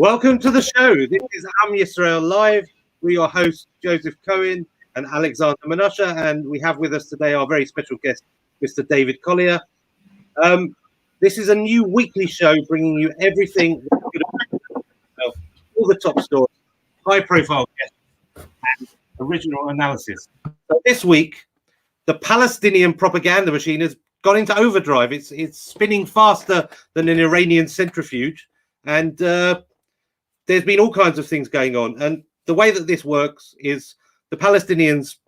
Welcome to the show. This is Yisrael Live. We're your hosts, Joseph Cohen and Alexander Menashe, and we have with us today our very special guest, Mr. David Collier. This is a new weekly show bringing you everything, all the top stories, high-profile guests, and original analysis. So this week, the Palestinian propaganda machine has gone into overdrive. It's spinning faster than an Iranian centrifuge, and there's been all kinds of things going on. And the way that this works is the Palestinians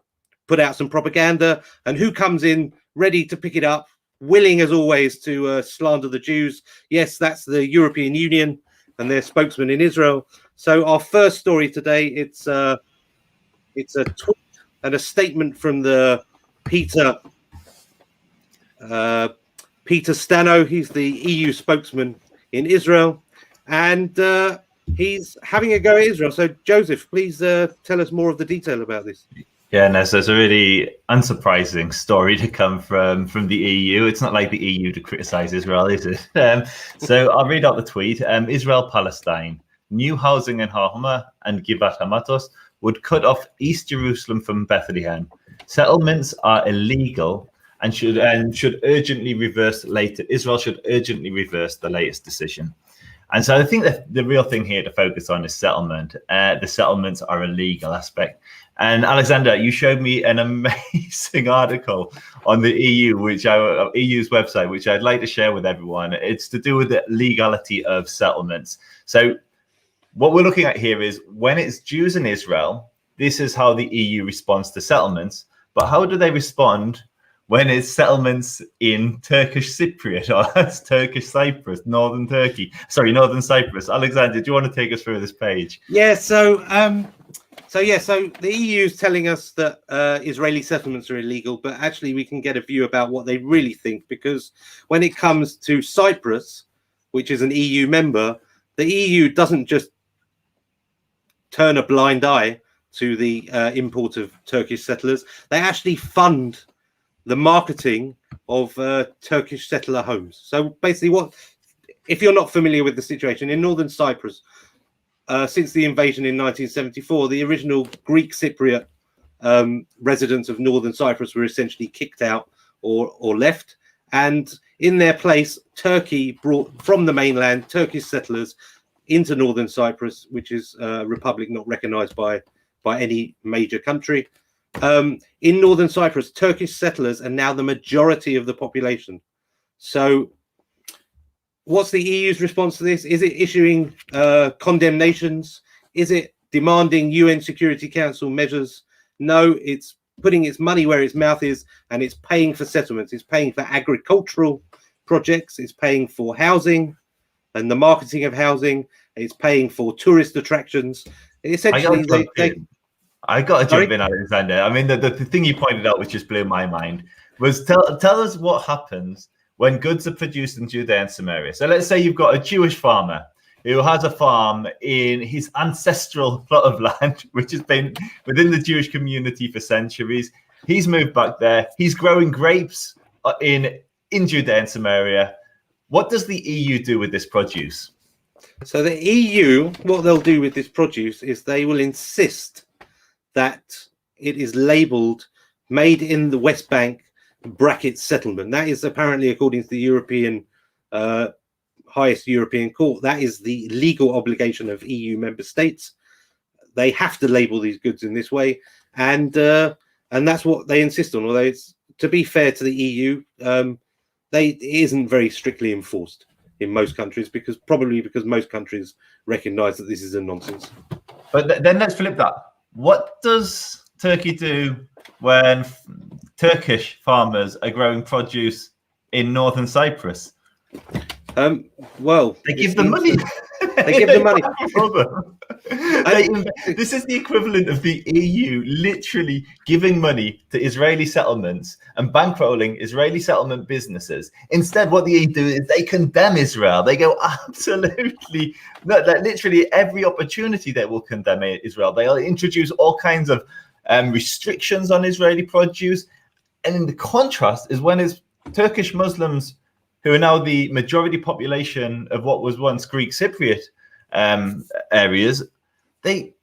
put out some propaganda, and who comes in ready to pick it up, willing as always to slander the Jews? Yes, that's the European Union and their spokesman in Israel. So our first story today, it's a tweet and a statement from the Peter Stano. He's the EU spokesman in Israel, and he's having a go at Israel. So, Joseph, please tell us more of the detail about this. Yeah, no, so it's a really unsurprising story to come from the EU. It's not like the EU to criticize Israel, is it? So I'll read out the tweet. Israel-Palestine, new housing in Hama and Givat Hamatos would cut off East Jerusalem from Bethlehem. Settlements are illegal and should urgently reverse later. Israel should urgently reverse the latest decision. And so I think that the real thing here to focus on is settlement. The settlements are a legal aspect. And Alexander, you showed me an amazing article on the EU's website, which I'd like to share with everyone. It's to do with the legality of settlements. So what we're looking at here is when it's Jews in Israel, this is how the EU responds to settlements. But how do they respond when it's settlements in Turkish Cypriot, or that's Turkish Cyprus, Northern Cyprus? Alexander, do you want to take us through this page? Yeah, so the EU is telling us that Israeli settlements are illegal, but actually we can get a view about what they really think, because when it comes to Cyprus, which is an EU member, the EU doesn't just turn a blind eye to the import of Turkish settlers. They actually fund the marketing of Turkish settler homes. So basically, if you're not familiar with the situation in Northern Cyprus, since the invasion in 1974, the original Greek Cypriot residents of Northern Cyprus were essentially kicked out or left. And in their place, Turkey brought from the mainland Turkish settlers into Northern Cyprus, which is a republic not recognized by any major country. In Northern Cyprus, Turkish settlers are now the majority of the population. So what's the EU's response to this? Is it issuing condemnations? Is it demanding UN Security Council measures? No, it's putting its money where its mouth is, and it's paying for settlements. It's paying for agricultural projects. It's paying for housing and the marketing of housing. It's paying for tourist attractions. Essentially, I got to jump in, Alexander. I mean, the thing you pointed out, which just blew my mind, was tell us what happens when goods are produced in Judea and Samaria. So let's say you've got a Jewish farmer who has a farm in his ancestral plot of land, which has been within the Jewish community for centuries. He's moved back there. He's growing grapes in Judea and Samaria. What does the EU do with this produce? So the EU, what they'll do with this produce is they will insist that it is labeled made in the West Bank (settlement). That is apparently, according to the European highest European court, that is the legal obligation of EU member states. They have to label these goods in this way, and that's what they insist on. Although it's, to be fair to the EU, it isn't very strictly enforced in most countries, because most countries recognise that this is a nonsense. But then let's flip that. What does Turkey do when Turkish farmers are growing produce in Northern Cyprus? Well, they give them money. They give them money. This is the equivalent of the EU literally giving money to Israeli settlements and bankrolling Israeli settlement businesses. Instead, what the EU do is they condemn Israel. They go absolutely, literally every opportunity they will condemn Israel. They'll introduce all kinds of restrictions on Israeli produce. And in the contrast is when it's Turkish Muslims, who are now the majority population of what was once Greek Cypriot, areas, they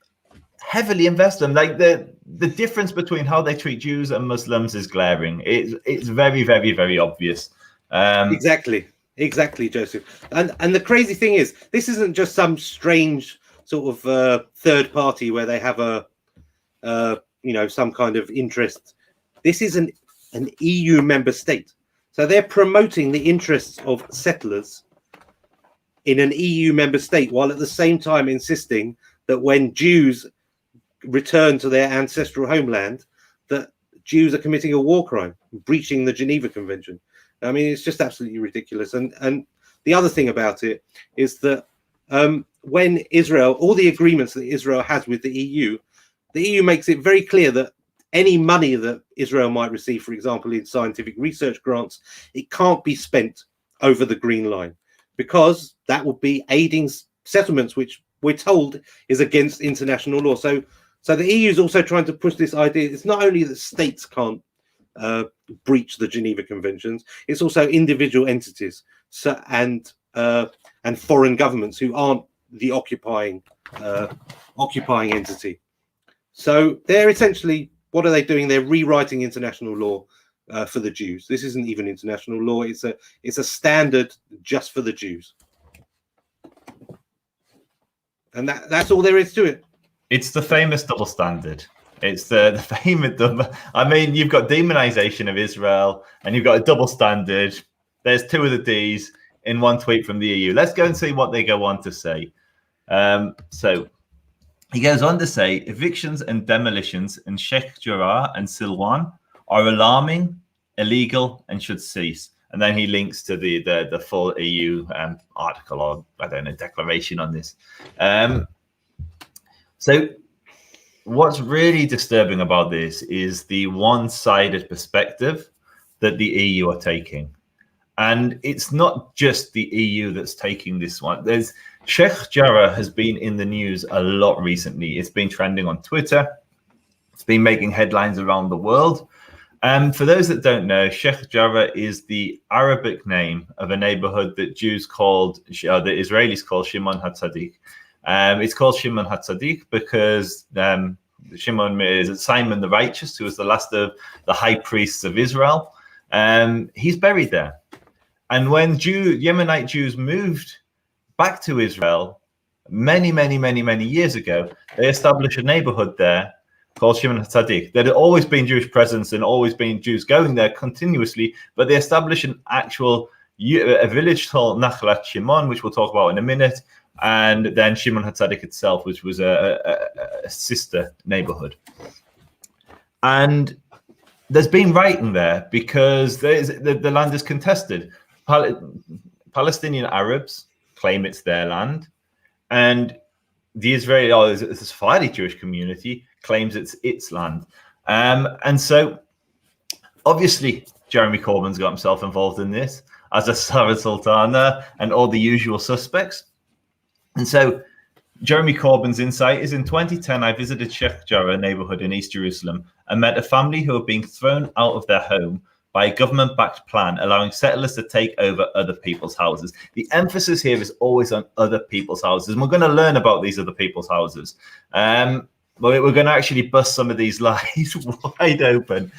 heavily invest them. Like the difference between how they treat Jews and Muslims is glaring. It's very, very, very obvious. Exactly, Joseph. And the crazy thing is, this isn't just some strange sort of third party where they have a some kind of interest. This is an EU member state, so they're promoting the interests of settlers in an EU member state, while at the same time insisting that when Jews return to their ancestral homeland, that Jews are committing a war crime, breaching the Geneva Convention. I mean, it's just absolutely ridiculous. And the other thing about it is that when Israel, all the agreements that Israel has with the EU makes it very clear that any money that Israel might receive, for example, in scientific research grants, it can't be spent over the Green Line, because that would be aiding settlements, which we're told is against international law. So the EU is also trying to push this idea. It's not only that states can't breach the Geneva Conventions, it's also individual entities and foreign governments who aren't the occupying entity. So they're essentially, what are they doing? They're rewriting international law for the Jews. This isn't even international law. It's a standard just for the Jews, and that's all there is to it. It's the famous double standard. It's the famous double. I mean, you've got demonization of Israel, and you've got a double standard. There's two of the D's in one tweet from the EU. Let's go and see what they go on to say. So he goes on to say, evictions and demolitions in Sheikh Jarrah and Silwan are alarming, illegal, and should cease. And then he links to the full EU article, or I don't know, declaration on this. So what's really disturbing about this is the one-sided perspective that the EU are taking. And it's not just the EU that's taking this one. Sheikh Jarrah has been in the news a lot recently. It's been trending on Twitter. It's been making headlines around the world. For those that don't know, Sheikh Jarrah is the Arabic name of a neighborhood that Jews called, the Israelis call Shimon HaTzadik. It's called Shimon HaTzadik because Shimon is Simon the Righteous, who was the last of the high priests of Israel. He's buried there. And when Yemenite Jews moved back to Israel many, many, many, many years ago, they established a neighborhood there called Shimon HaTzadik. There had always been Jewish presence and always been Jews going there continuously, but they established a village called Nachlat Shimon, which we'll talk about in a minute, and then Shimon HaTzadik itself, which was a sister neighborhood. And there's been writing there because the land is contested. Palestinian Arabs claim it's their land, and the Israeli, the Sephardi Jewish community claims it's its land. And so, obviously, Jeremy Corbyn's got himself involved in this, as a Sarah Sultana and all the usual suspects. And so, Jeremy Corbyn's insight is, in 2010, I visited Sheikh Jarrah neighborhood in East Jerusalem and met a family who were being thrown out of their home by a government-backed plan allowing settlers to take over other people's houses. The emphasis here is always on other people's houses. And we're going to learn about these other people's houses. But we're going to actually bust some of these lies wide open.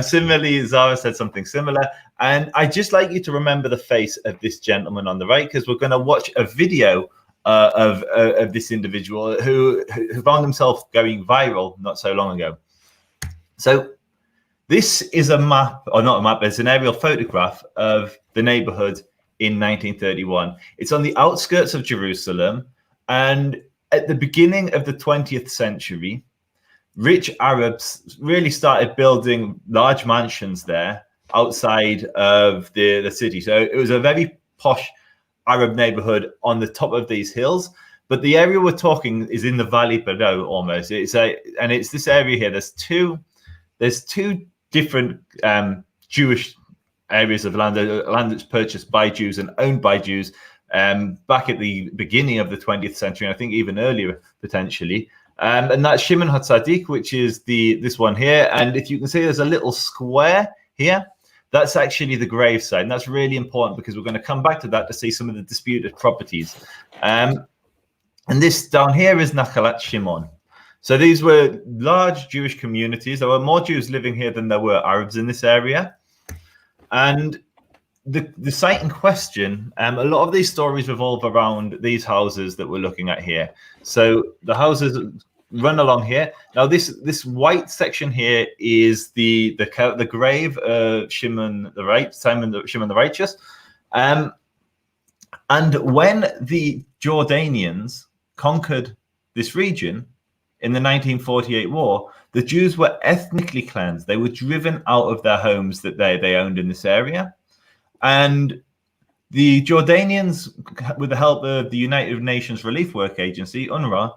Similarly, Zara said something similar. And I'd just like you to remember the face of this gentleman on the right, because we're going to watch a video of this individual who found himself going viral not so long ago. So this is a map, or not a map, it's an aerial photograph of the neighborhood in 1931. It's on the outskirts of Jerusalem, and at the beginning of the 20th century, rich Arabs really started building large mansions there outside of the city. So it was a very posh Arab neighborhood on the top of these hills, but the area we're talking is in the valley below almost. It's this area here. There's two different Jewish areas of land that's purchased by Jews and owned by Jews back at the beginning of the 20th century, and I think even earlier potentially. And that's Shimon HaTzadik, which is this one here. And if you can see, there's a little square here. That's actually the gravesite, and that's really important because we're going to come back to that to see some of the disputed properties. And this down here is Nachalat Shimon. So these were large Jewish communities. There were more Jews living here than there were Arabs in this area. And the site in question, a lot of these stories revolve around these houses that we're looking at here. So the houses run along here. Now this white section here is the grave of Shimon the Righteous. And when the Jordanians conquered this region in the 1948 war, the Jews were ethnically cleansed. They were driven out of their homes that they owned in this area. And the Jordanians, with the help of the United Nations Relief Work Agency, UNRWA,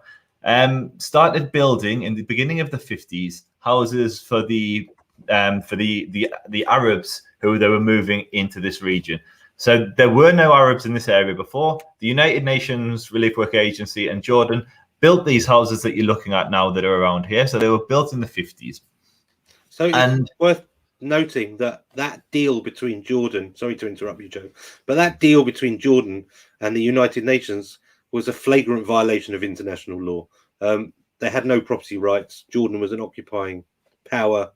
started building in the beginning of the 50s houses for the Arabs who they were moving into this region. So there were no Arabs in this area before. The United Nations Relief Work Agency and Jordan built these houses that you're looking at now that are around here. So they were built in the 50s. So it's worth noting that deal between Jordan, sorry to interrupt you, Joe, but that deal between Jordan and the United Nations was a flagrant violation of international law. They had no property rights. Jordan was an occupying power.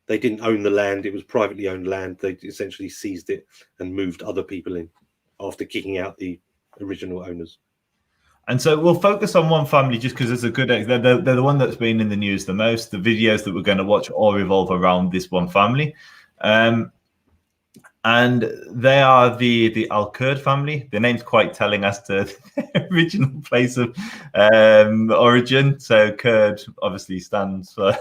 They didn't own the land. It was privately owned land. They essentially seized it and moved other people in after kicking out the original owners. And so we'll focus on one family just because it's a good, they're the one that's been in the news the most. The videos that we're going to watch all revolve around this one family. And they are the Al-Kurd family. The name's quite telling as to the original place of origin. So Kurd obviously stands for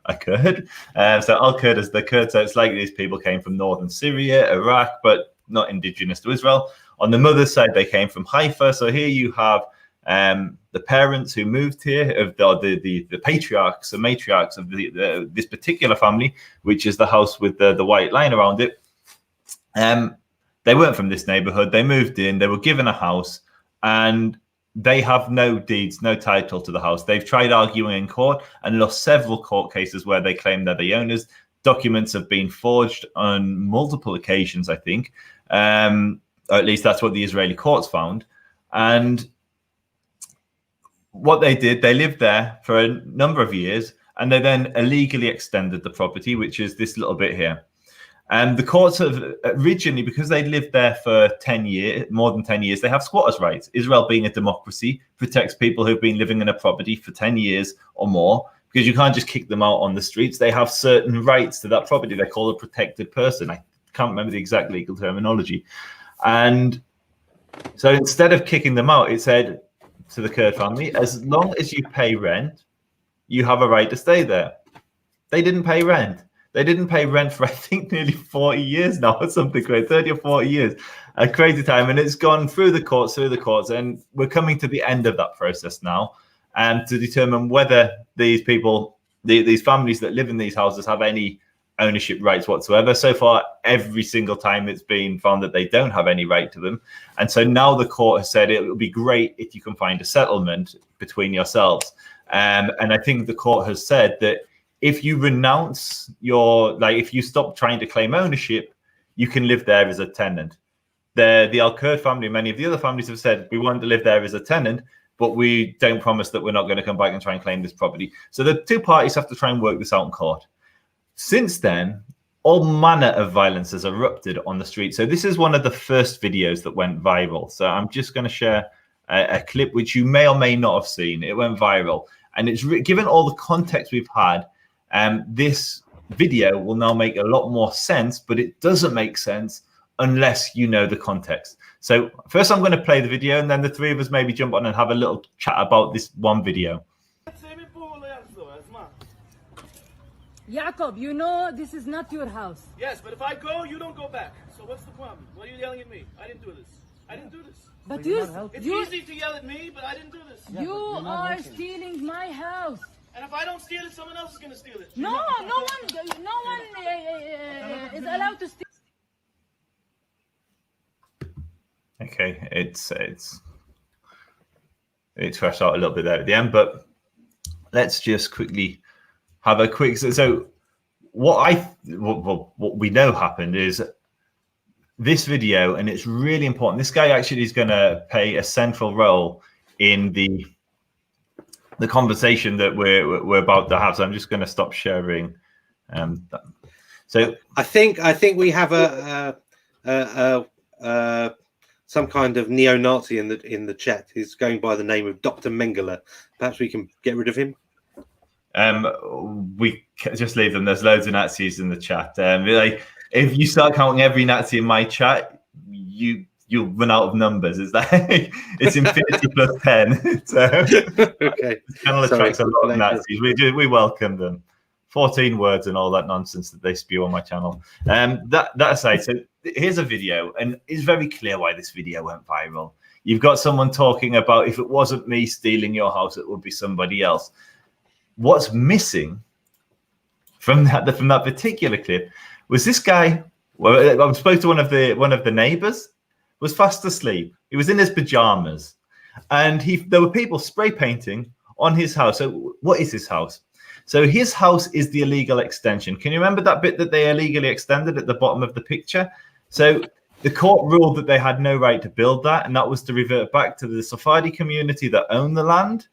a Kurd. So Al-Kurd is the Kurd. So it's like these people came from northern Syria, Iraq, but not indigenous to Israel. On the mother's side, they came from Haifa. So here you have the parents who moved here, of the patriarchs, the matriarchs of this particular family, which is the house with the white line around it. They weren't from this neighborhood. They moved in, they were given a house, and they have no deeds, no title to the house. They've tried arguing in court and lost several court cases where they claim they're the owners. Documents have been forged on multiple occasions, I think. Or at least that's what the Israeli courts found. And what they did, they lived there for a number of years, and they then illegally extended the property, which is this little bit here. And the courts have originally, because they lived there for 10 years, more than 10 years, they have squatters' rights. Israel, being a democracy, protects people who've been living in a property for 10 years or more, because you can't just kick them out on the streets. They have certain rights to that property. They're called a protected person. I can't remember the exact legal terminology. And so instead of kicking them out, it said to the Kurd family, as long as you pay rent, you have a right to stay there. They didn't pay rent. They didn't pay rent for, I think, nearly 40 years now, or something crazy, 30 or 40 years. A crazy time. And it's gone through the courts, and we're coming to the end of that process now, to determine whether these people, these families that live in these houses, have any ownership rights whatsoever. So far, every single time it's been found that they don't have any right to them. And so now the court has said it would be great if you can find a settlement between yourselves. And I think the court has said that if you renounce if you stop trying to claim ownership, you can live there as a tenant. The Al-Kurd family, many of the other families have said, we want to live there as a tenant, but we don't promise that we're not going to come back and try and claim this property. So the two parties have to try and work this out in court. Since then, all manner of violence has erupted on the street. So this is one of the first videos that went viral. So I'm just going to share a clip which you may or may not have seen. It went viral. And it's given all the context we've had, this video will now make a lot more sense, but it doesn't make sense unless you know the context. So first I'm going to play the video, and then the three of us maybe jump on and have a little chat about this one video. Jacob, you know this is not your house. Yes, but if I go, you don't go back. So what's the problem? Why are you yelling at me? I didn't do this. I didn't do this. But It's easy to yell at me, but I didn't do this. You are stealing my house. And if I don't steal it, someone else is going to steal it. No one is allowed to steal. Okay, it's crashed out a little bit there at the end, but let's just quickly have a quick. So what we know happened is this video, and it's really important. This guy actually is going to play a central role in the conversation that we're about to have. So I'm just going to stop sharing. So I think we have some kind of neo-Nazi in the chat. He's going by the name of Dr. Mengele. Perhaps we can get rid of him. We just leave them. There's loads of Nazis in the chat. Like, if you start counting every Nazi in my chat, you'll run out of numbers. It's like it's infinity plus 10. So okay, this channel attracts a lot of Nazis. We welcome them. 14 words and all that nonsense that they spew on my channel. That aside, so here's a video, and it's very clear why this video went viral. You've got someone talking about, if it wasn't me stealing your house, it would be somebody else. What's missing from that particular clip was this guy. Well, I spoke to one of the neighbors. Was fast asleep. He was in his pajamas, and there were people spray painting on his house. So what is his house? So his house is the illegal extension. Can you remember that bit that they illegally extended at the bottom of the picture? So the court ruled that they had no right to build that, and that was to revert back to the Sephardi community that owned the land.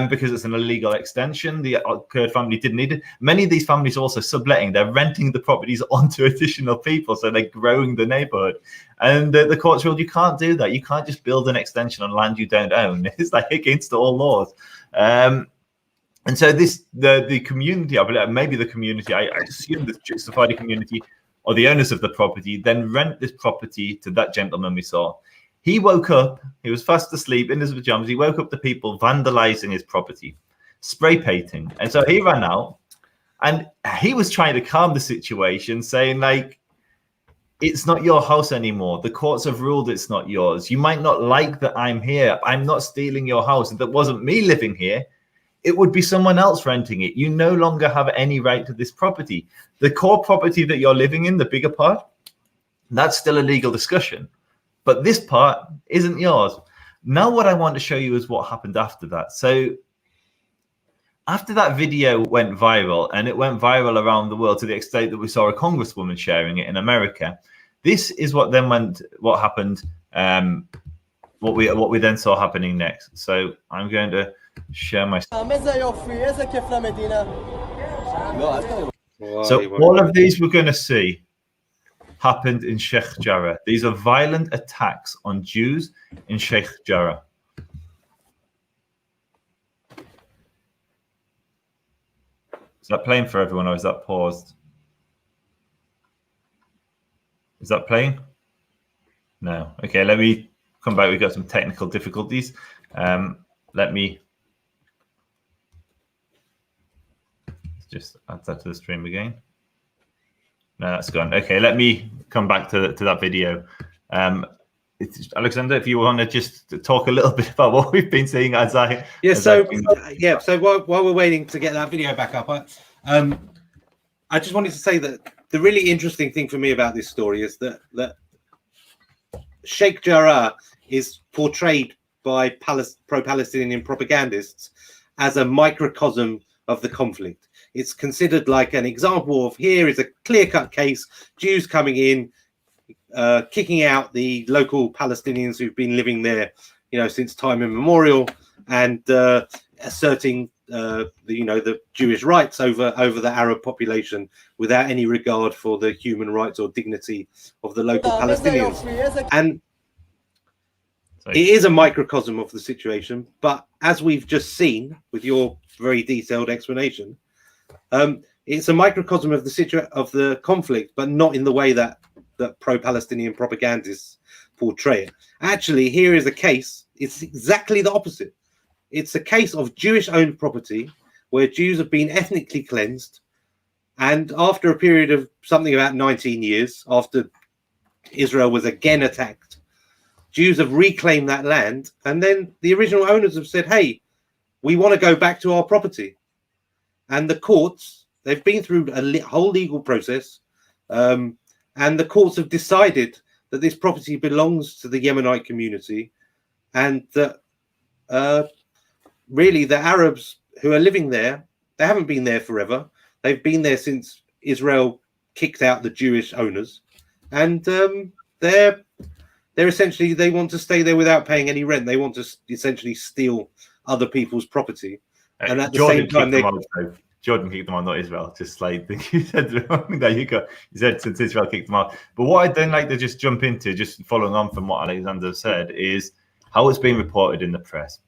Because it's an illegal extension, the Kurd family didn't need it. Many of these families are also subletting. They're renting the properties onto additional people, so they're growing the neighborhood. And the courts ruled you can't do that. You can't just build an extension on land you don't own. It's like against all laws. And so the community, I believe, maybe the community, I assume the Sephardi community or the owners of the property then rent this property to that gentleman we saw. He woke up, he was fast asleep in his pajamas. He woke up to people vandalizing his property, spray painting. And so he ran out and he was trying to calm the situation, saying, like, it's not your house anymore. The courts have ruled it's not yours. You might not like that I'm here. I'm not stealing your house. If that wasn't me living here, it would be someone else renting it. You no longer have any right to this property. The core property that you're living in, the bigger part, that's still a legal discussion. But this part isn't yours. Now what I want to show you is what happened after that. So after that video went viral, and it went viral around the world to the extent that we saw a congresswoman sharing it in America, this is what happened, what we then saw happening next. So I'm going to share my... So all of these we're going to see happened in Sheikh Jarrah. These are violent attacks on Jews in Sheikh Jarrah. Is that playing for everyone, or is that paused? Is that playing? No. Okay, let me come back. We've got some technical difficulties. Let me just add that to the stream again. No, that's gone. Okay, let me come back to that video. Alexander, if you want to just talk a little bit about what we've been seeing So while we're waiting to get that video back up, I just wanted to say that the really interesting thing for me about this story is that Sheikh Jarrah is portrayed by pro-Palestinian propagandists as a microcosm of the conflict. It's considered like an example of, here is a clear-cut case, Jews coming in, kicking out the local Palestinians who've been living there, since time immemorial, and asserting the Jewish rights over the Arab population without any regard for the human rights or dignity of the local Palestinians. And it is a microcosm of the situation, but as we've just seen with your very detailed explanation, it's a microcosm of the conflict, but not in the way that pro-Palestinian propagandists portray it. Actually, here is a case. It's exactly the opposite. It's a case of Jewish-owned property where Jews have been ethnically cleansed, and after a period of something about 19 years, after Israel was again attacked, Jews have reclaimed that land, and then the original owners have said, hey, we want to go back to our property. And the courts, they've been through a whole legal process, and the courts have decided that this property belongs to the Yemenite community, and that really the Arabs who are living there, they haven't been there forever. They've been there since Israel kicked out the Jewish owners, and they're they're essentially, they want to stay there without paying any rent. They want to essentially steal other people's property, and at the same time, Jordan kicked them out, not Israel. Just like you said, there you go. You said since Israel kicked them out. But what I'd then like to just jump into, just following on from what Alexander said, is how it's being reported in the press.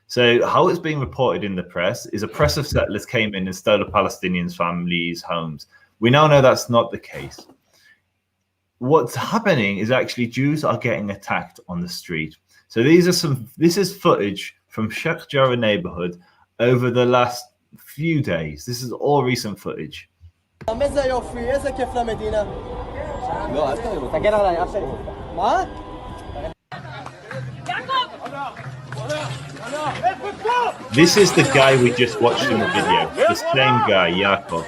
So how it's being reported in the press is a press of settlers came in and stole the Palestinians' families' homes. We now know that's not the case. What's happening is actually Jews are getting attacked on the street. So this is footage from Sheikh Jarrah neighborhood over the last few days. This is all recent footage. This is the guy we just watched in the video. The same guy, Yaakov,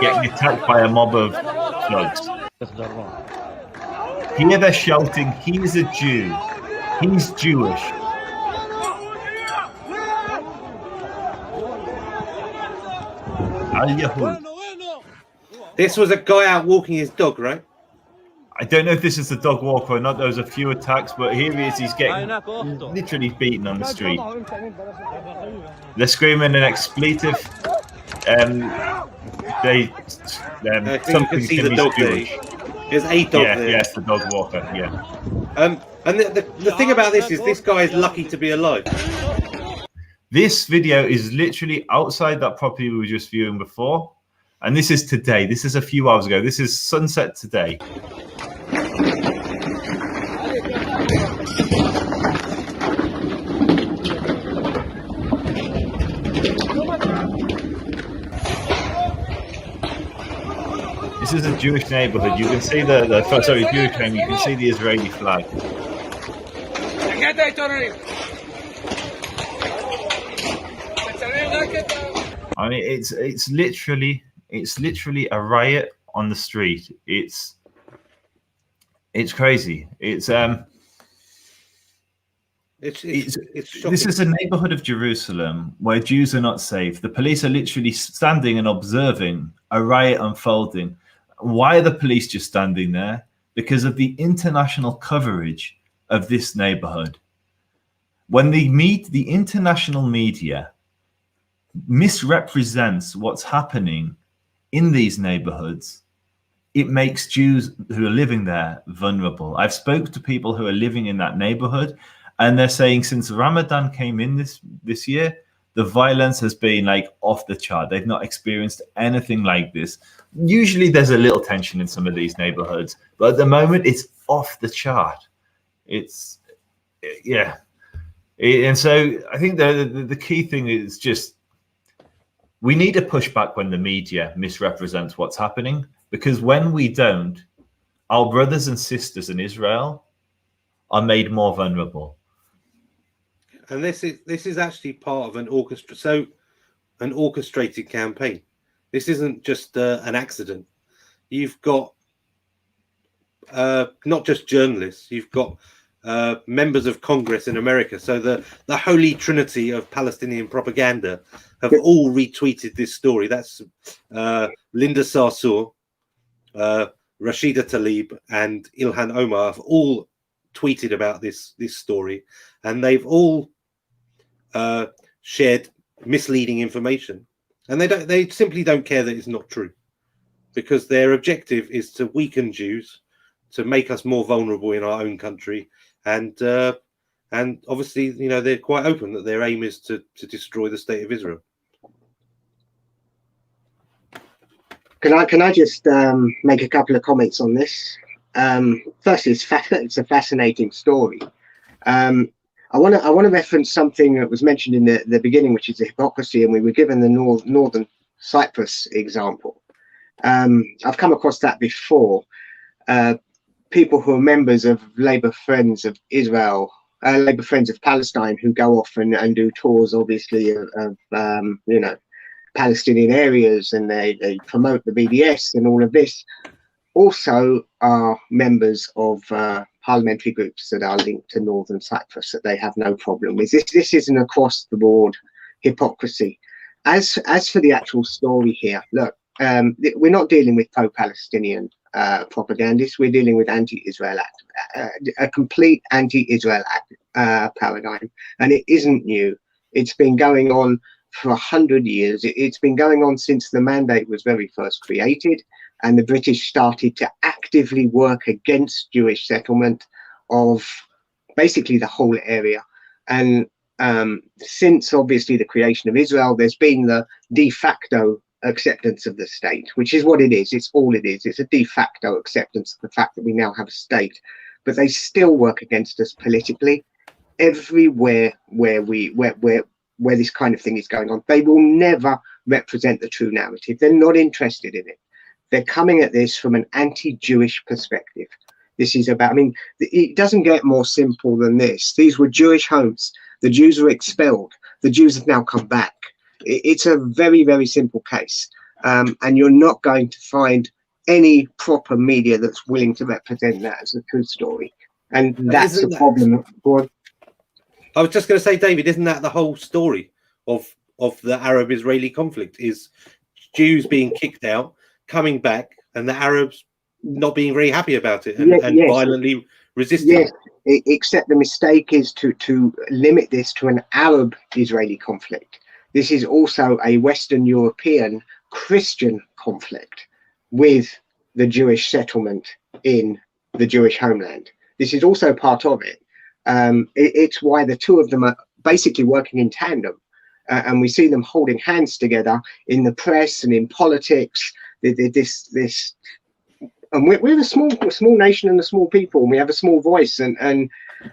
getting attacked by a mob of thugs. Here they're shouting, he's a Jew. He's Jewish. Al-Yahud. This was a guy out walking his dog, right? I don't know if this is the dog walker or not. There was a few attacks, but here he is. He's getting literally beaten on the street. They're screaming an expletive. You can see the dog there. There's a dog there. Yes, the dog walker. Yeah. And the thing about this is this guy is lucky to be alive. This video is literally outside that property we were just viewing before, and this is today. This is a few hours ago. This is sunset today. This is a Jewish neighborhood. You can see Jewish name. You can see the Israeli flag. I mean, it's literally a riot on the street. It's crazy. It's shocking. This is a neighborhood of Jerusalem where Jews are not safe. The police are literally standing and observing a riot unfolding. Why are the police just standing there? Because of the international coverage of this neighborhood. When the international media misrepresents what's happening in these neighborhoods, it makes Jews who are living there vulnerable. I've spoken to people who are living in that neighborhood, and they're saying since Ramadan came in this year, the violence has been like off the chart. They've not experienced anything like this. Usually there's a little tension in some of these neighborhoods, but at the moment it's off the chart. And so I think the key thing is just we need to push back when the media misrepresents what's happening, because when we don't, our brothers and sisters in Israel are made more vulnerable. And this is actually part of an orchestrated campaign. This isn't just an accident. You've got not just journalists. You've got members of Congress in America. So the holy trinity of Palestinian propaganda have all retweeted this story. That's Linda Sarsour, Rashida Tlaib, and Ilhan Omar have all tweeted about this story, and they've all shared misleading information, and they simply don't care that it's not true, because their objective is to weaken Jews, to make us more vulnerable in our own country, and obviously, they're quite open that their aim is to destroy the state of Israel. Can I just make a couple of comments on this? Firstly, it's a fascinating story. I want to reference something that was mentioned in the beginning, which is the hypocrisy, and we were given the Northern Cyprus example. I've come across that before. People who are members of Labour Friends of Israel, Labour Friends of Palestine, who go off and do tours, obviously, of Palestinian areas, and they promote the BDS and all of this, also are members of parliamentary groups that are linked to Northern Cyprus, that they have no problem with. This is an across the board hypocrisy. As for the actual story here, look, we're not dealing with pro-Palestinian propagandists. We're dealing with anti-Israel a complete anti-Israel paradigm, and it isn't new. It's been going on for 100 years. It's been going on since the mandate was very first created, and the British started to actively work against Jewish settlement of basically the whole area. And since obviously the creation of Israel, there's been the de facto acceptance of the state, which is what it is. It's all it is. It's a de facto acceptance of the fact that we now have a state, but they still work against us politically everywhere where this kind of thing is going on. They will never represent the true narrative. They're not interested in it. They're coming at this from an anti-Jewish perspective. This is about, I mean, it doesn't get more simple than this. These were Jewish homes. The Jews were expelled. The Jews have now come back. It's a very, very simple case. And you're not going to find any proper media that's willing to represent that as a true story. And that's the problem. I was just going to say, David, isn't that the whole story of the Arab-Israeli conflict? Is Jews being kicked out, coming back, and the Arabs not being very happy about it and violently resisting? Yes, except the mistake is to limit this to an Arab-Israeli conflict. This is also a Western European Christian conflict with the Jewish settlement in the Jewish homeland. This is also part of it. It's why the two of them are basically working in tandem, and we see them holding hands together in the press and in politics. This, and we're a small nation and a small people, and we have a small voice. And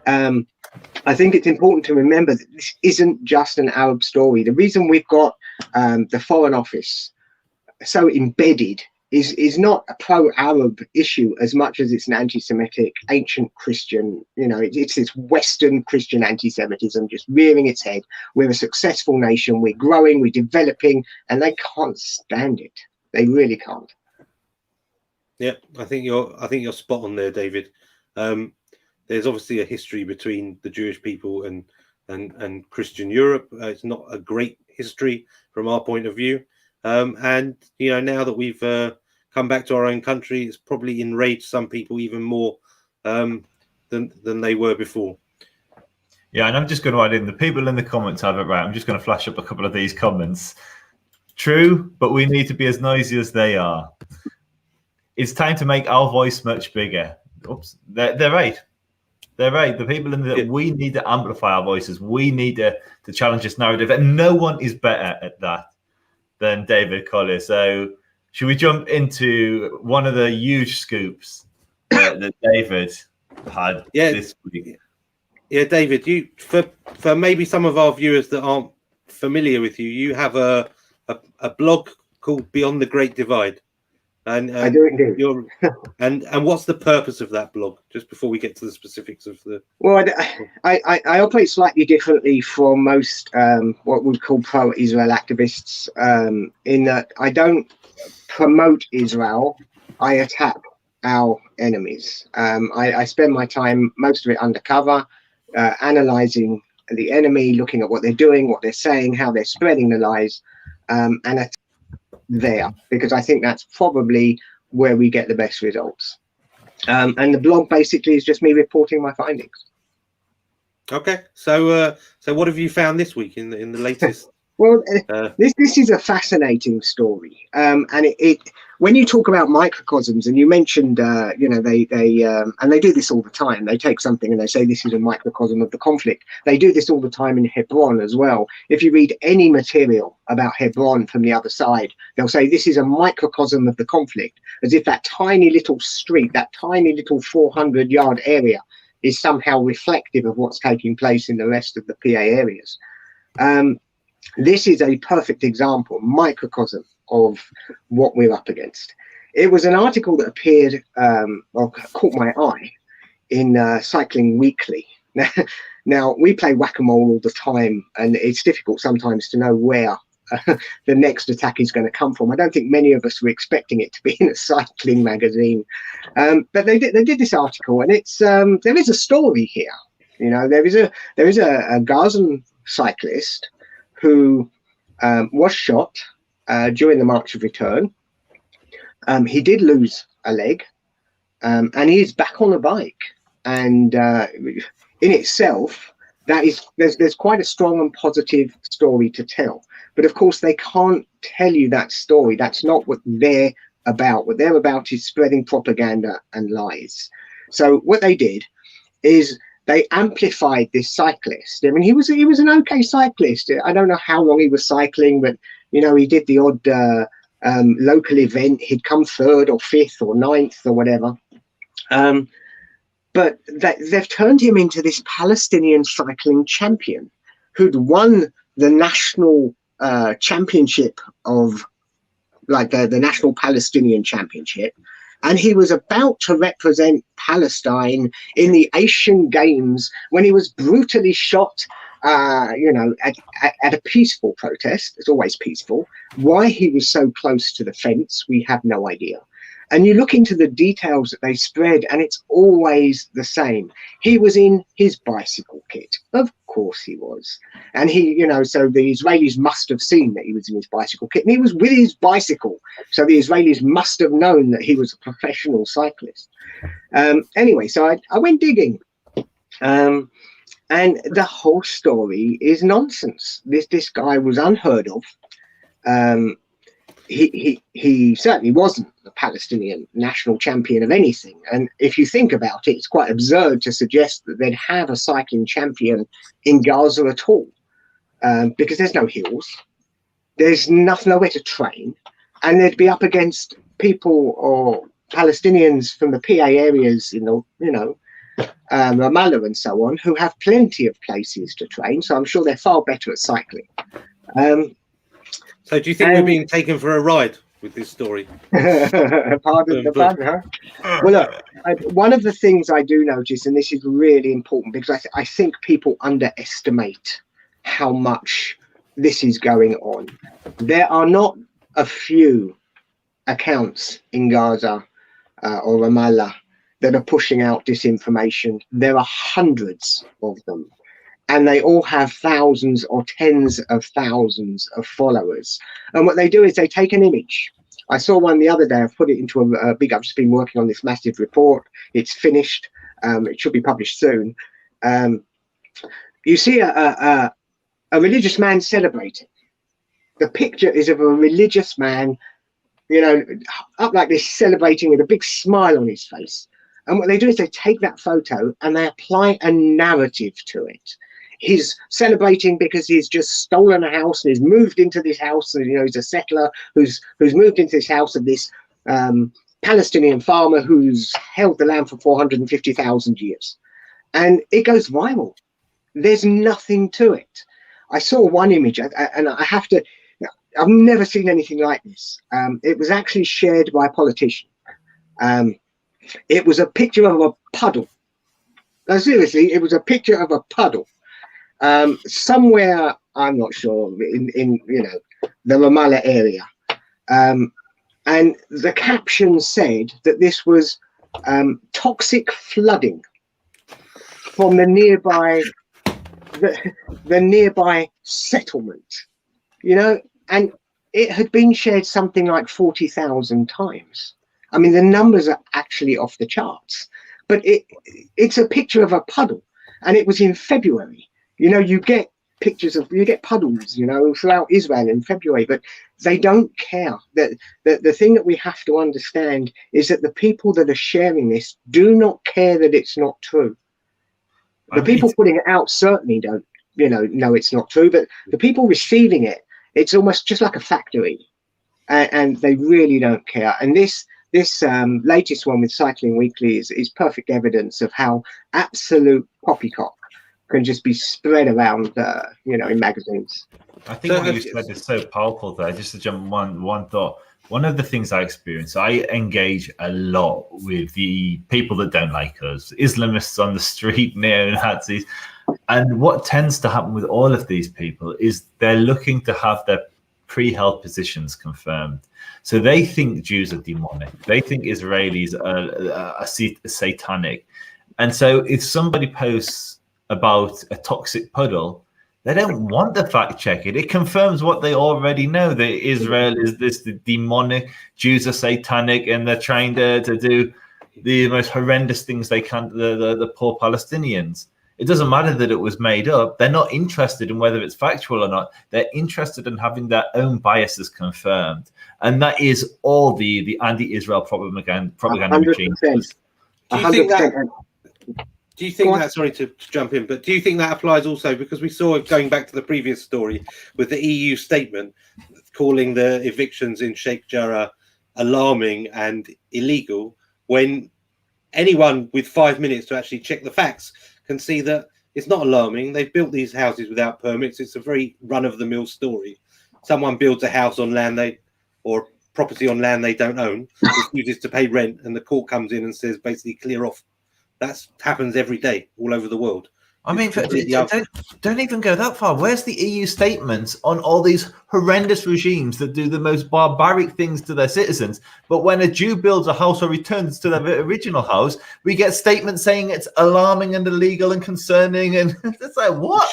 I think it's important to remember that this isn't just an Arab story. The reason we've got the Foreign Office so embedded is not a pro-Arab issue as much as it's an anti-Semitic, ancient Christian, it's this Western Christian anti-Semitism just rearing its head. We're a successful nation, we're growing, we're developing, and they can't stand it. They really can't. Yeah, I think you're spot on there, David. There's obviously a history between the Jewish people and Christian Europe. It's not a great history from our point of view. And now that we've come back to our own country, it's probably enraged some people even more than they were before. Yeah, and I'm just going to add in, the people in the comments have it right. I'm just going to flash up a couple of these comments. True, but we need to be as noisy as they are. It's time to make our voice much bigger. Oops, they're right. They're right. The people in the we need to amplify our voices. We need to challenge this narrative, and no one is better at that than David Collier. So should we jump into one of the huge scoops that David had this week? Yeah, David, you for maybe some of our viewers that aren't familiar with you, you have a blog called Beyond the Great Divide. And I do indeed. And what's the purpose of that blog? Just before we get to the specifics of the. Well, I operate slightly differently from most what we'd call pro-Israel activists, in that I don't promote Israel. I attack our enemies. I spend my time, most of it undercover, analysing the enemy, looking at what they're doing, what they're saying, how they're spreading the lies, and there, because I think that's probably where we get the best results. And the blog basically is just me reporting my findings. Okay, so what have you found this week in the latest? Well, this is a fascinating story, and it when you talk about microcosms, and you mentioned they and they do this all the time. They take something and they say this is a microcosm of the conflict. They do this all the time in Hebron as well. If you read any material about Hebron from the other side, they'll say this is a microcosm of the conflict, as if that tiny little street, that tiny little 400-yard area is somehow reflective of what's taking place in the rest of the PA areas. This is a perfect example, microcosm of what we're up against. It was an article that appeared, or caught my eye in Cycling Weekly. Now, we play whack-a-mole all the time, and it's difficult sometimes to know where the next attack is going to come from. I don't think many of us were expecting it to be in a cycling magazine, but they did this article, and it's there is a story here. There is a Gazan cyclist who was shot during the March of Return He did lose a leg, and he is back on a bike. And in itself, there's quite a strong and positive story to tell. But of course, they can't tell you that story. That's not what they're about. What they're about is spreading propaganda and lies. So what they did is they amplified this cyclist. I mean, he was an okay cyclist. I don't know how long he was cycling, but you know, he did the odd local event. He'd come 3rd or 5th or 9th or whatever. But they've turned him into this Palestinian cycling champion who'd won the national championship of, like, the National Palestinian Championship. And he was about to represent Palestine in the Asian Games when he was brutally shot, you know, at a peaceful protest. It's always peaceful. Why he was so close to the fence, we have no idea. And you look into the details that they spread, and it's always the same. He was in his bicycle kit. Of course he was. And he, you know, so the Israelis must have seen that he was in his bicycle kit. And he was with his bicycle. So the Israelis must have known that he was a professional cyclist. Anyway, so I went digging. And the whole story is nonsense. This guy was unheard of. He certainly wasn't the Palestinian national champion of anything. And if you think about it, it's quite absurd to suggest that they'd have a cycling champion in Gaza at all, because there's no hills, there's nowhere to train, and they'd be up against people or Palestinians from the PA areas in the, you know, Ramallah and so on, who have plenty of places to train. So I'm sure they're far better at cycling. So do you think we're being taken for a ride with this story? Pardon the pun, huh? Well, look, one of the things I do notice, and this is really important, because I think people underestimate how much this is going on. There are not a few accounts in Gaza or Ramallah that are pushing out disinformation. There are hundreds of them. And they all have thousands or tens of thousands of followers. And what they do is they take an image. I saw one the other day. I've put it into a big, I've just been working on this massive report. It's finished. It should be published soon. You see a religious man celebrating. The picture is of a religious man, you know, up like this, celebrating with a big smile on his face. And what they do is they take that photo and they apply a narrative to it. He's celebrating because he's just stolen a house and he's moved into this house, and you know, he's a settler who's moved into this house of this Palestinian farmer who's held the land for 450,000 years, and it goes viral. There's nothing to it. I saw one image, and I have to, I've never seen anything like this. It was actually shared by a politician. It was a picture of a puddle. No, seriously, it was a picture of a puddle. Somewhere, I'm not sure, in you know, the Ramallah area, and the caption said that this was toxic flooding from the nearby nearby settlement, you know, and it had been shared something like 40,000 times. I mean, the numbers are actually off the charts, but it's a picture of a puddle, and it was in February. You know, you get pictures of, you get puddles, you know, throughout Israel in February, but they don't care. The thing that we have to understand is that the people that are sharing this do not care that it's not true. The people putting it out certainly don't, you know it's not true, but the people receiving it, it's almost just like a factory, and they really don't care. And this latest one with Cycling Weekly is perfect evidence of how absolute poppycock can just be spread around, you know, in magazines. I think what you said is so powerful there. Just to jump one thought. One of the things I experience, I engage a lot with the people that don't like us, Islamists on the street, neo-Nazis. And what tends to happen with all of these people is they're looking to have their pre-held positions confirmed. So they think Jews are demonic. They think Israelis are satanic. And so if somebody posts about a toxic puddle, They don't want the fact check. It confirms what they already know, that Israel is this the demonic, Jews are satanic, and they're trying to do the most horrendous things they can to the poor Palestinians. It doesn't matter that it was made up. They're not interested in whether it's factual or not. They're interested in having their own biases confirmed. And that is all the anti-Israel propaganda 100%. machine. Do you think that? 100%. Do you think that? Sorry to jump in, but do you think that applies also, because we saw, going back to the previous story with the EU statement calling the evictions in Sheikh Jarrah alarming and illegal, when anyone with 5 minutes to actually check the facts can see that it's not alarming. They've built these houses without permits. It's a very run-of-the-mill story. Someone builds a house on land or property on land they don't own, refuses to pay rent, and the court comes in and says basically clear off. That happens every day all over the world. I mean, don't even go that far. Where's the EU statements on all these horrendous regimes that do the most barbaric things to their citizens? But when a Jew builds a house or returns to their original house, we get statements saying it's alarming and illegal and concerning. And it's like, what?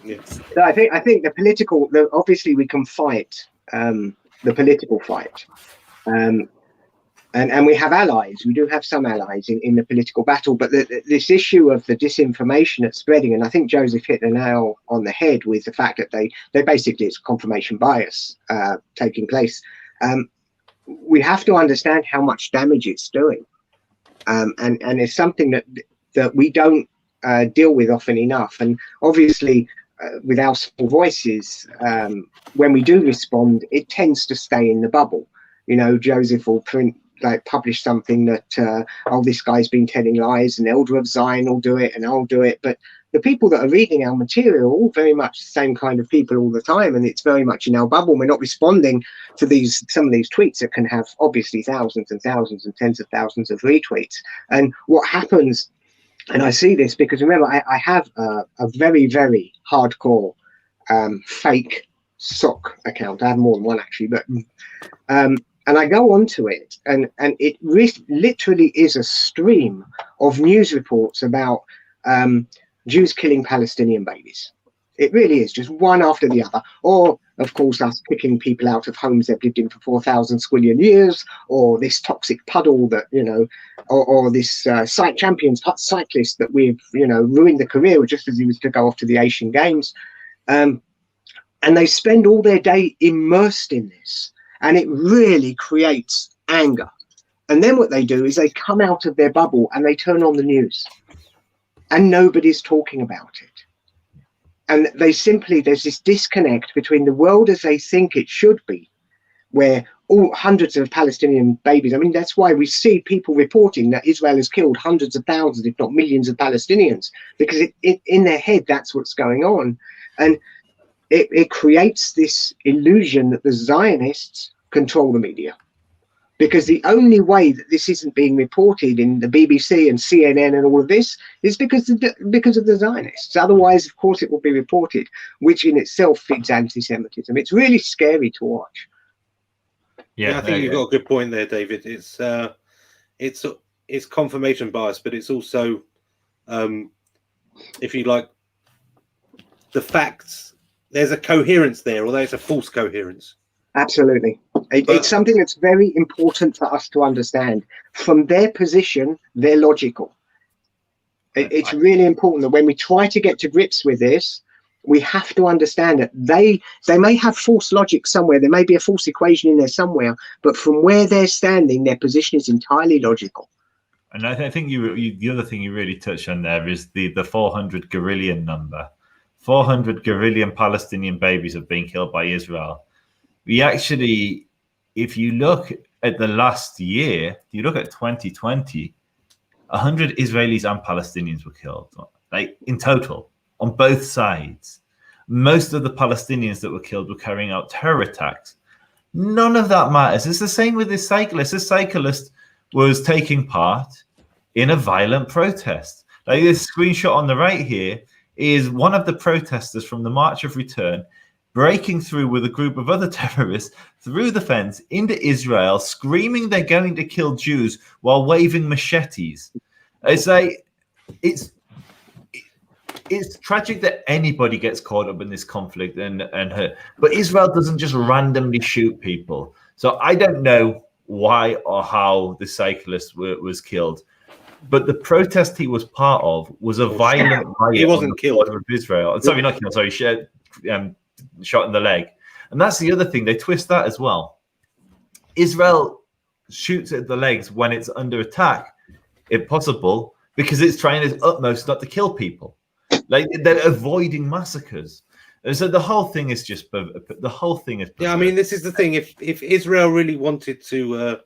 Yes. So I think the political, obviously we can fight the political fight. And we have allies. We do have some allies in the political battle, but this issue of the disinformation that's spreading, and I think Joseph hit the nail on the head with the fact that they basically, it's confirmation bias taking place. We have to understand how much damage it's doing, and it's something that we don't deal with often enough. And obviously, with our small voices, when we do respond, it tends to stay in the bubble. You know, Joseph will publish something that this guy's been telling lies, and Elder of Zion will do it, and I'll do it. But the people that are reading our material are all very much the same kind of people all the time, and it's very much in our bubble. We're not responding to some of these tweets that can have obviously thousands and thousands and tens of thousands of retweets. And what happens, and I see this because remember, I have a very, very hardcore fake sock account. I have more than one actually, but and I go onto it, and it literally is a stream of news reports about Jews killing Palestinian babies. It really is, just one after the other. Or, of course, us kicking people out of homes they've lived in for 4,000 squillion years, or this toxic puddle that, or this champions cyclist that we've, ruined the career just as he was to go off to the Asian Games. And they spend all their day immersed in this. And it really creates anger. And then what they do is they come out of their bubble and they turn on the news. And nobody's talking about it. And there's this disconnect between the world as they think it should be, where hundreds of Palestinian babies, I mean, that's why we see people reporting that Israel has killed hundreds of thousands, if not millions of Palestinians, because in their head, that's what's going on. And it creates this illusion that the Zionists control the media, because the only way that this isn't being reported in the BBC and CNN and all of this is because of the Zionists. Otherwise, of course, it will be reported, which in itself feeds anti-Semitism. It's really scary to watch. Yeah, I think you've got a good point there, David. It's confirmation bias, but it's also, if you like, the facts. There's a coherence there, although it's a false coherence. Absolutely. It's something that's very important for us to understand. From their position, they're logical. It's really important that when we try to get to grips with this, we have to understand that they may have false logic somewhere. There may be a false equation in there somewhere, but from where they're standing, their position is entirely logical. And I think the other thing you really touched on there is the 400 guerrillion number. 400 guerrillion Palestinian babies have been killed by Israel. We actually, if you look at the last year, if you look at 2020, 100 Israelis and Palestinians were killed, like in total, on both sides. Most of the Palestinians that were killed were carrying out terror attacks. None of that matters. It's the same with this cyclist. This cyclist was taking part in a violent protest. Like this screenshot on the right here is one of the protesters from the March of Return breaking through with a group of other terrorists through the fence into Israel, screaming they're going to kill Jews while waving machetes. It's like, it's tragic that anybody gets caught up in this conflict and hurt. But Israel doesn't just randomly shoot people. So I don't know why or how the cyclist was killed. But the protest he was part of was a violent riot. He wasn't killed. Of Israel. Sorry, not killed. Sorry, shot in the leg. And that's the other thing. They twist that as well. Israel shoots at the legs when it's under attack, if possible, because it's trying its utmost not to kill people. Like, they're avoiding massacres. And so the whole thing is just the whole thing is. Yeah, I mean, this is the thing. If Israel really wanted to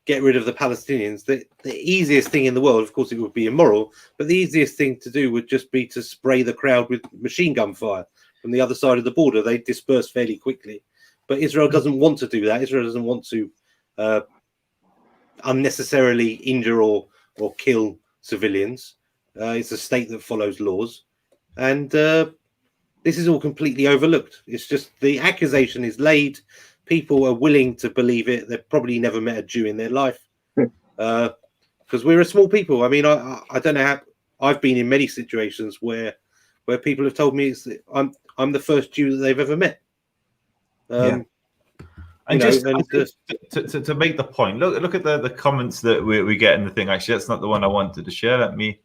get rid of the Palestinians, the easiest thing in the world, of course, it would be immoral, but the easiest thing to do would just be to spray the crowd with machine gun fire from the other side of the border. They disperse fairly quickly. But Israel doesn't want to do that. Israel doesn't want to unnecessarily injure or kill civilians. It's a state that follows laws. And this is all completely overlooked. It's just the accusation is laid. People are willing to believe it. They've probably never met a Jew in their life. Because we're a small people. I mean, I don't know how. I've been in many situations where people have told me I'm the first Jew that they've ever met. And to make the point, look at the comments that we get in the thing. Actually, that's not the one I wanted to share. Let me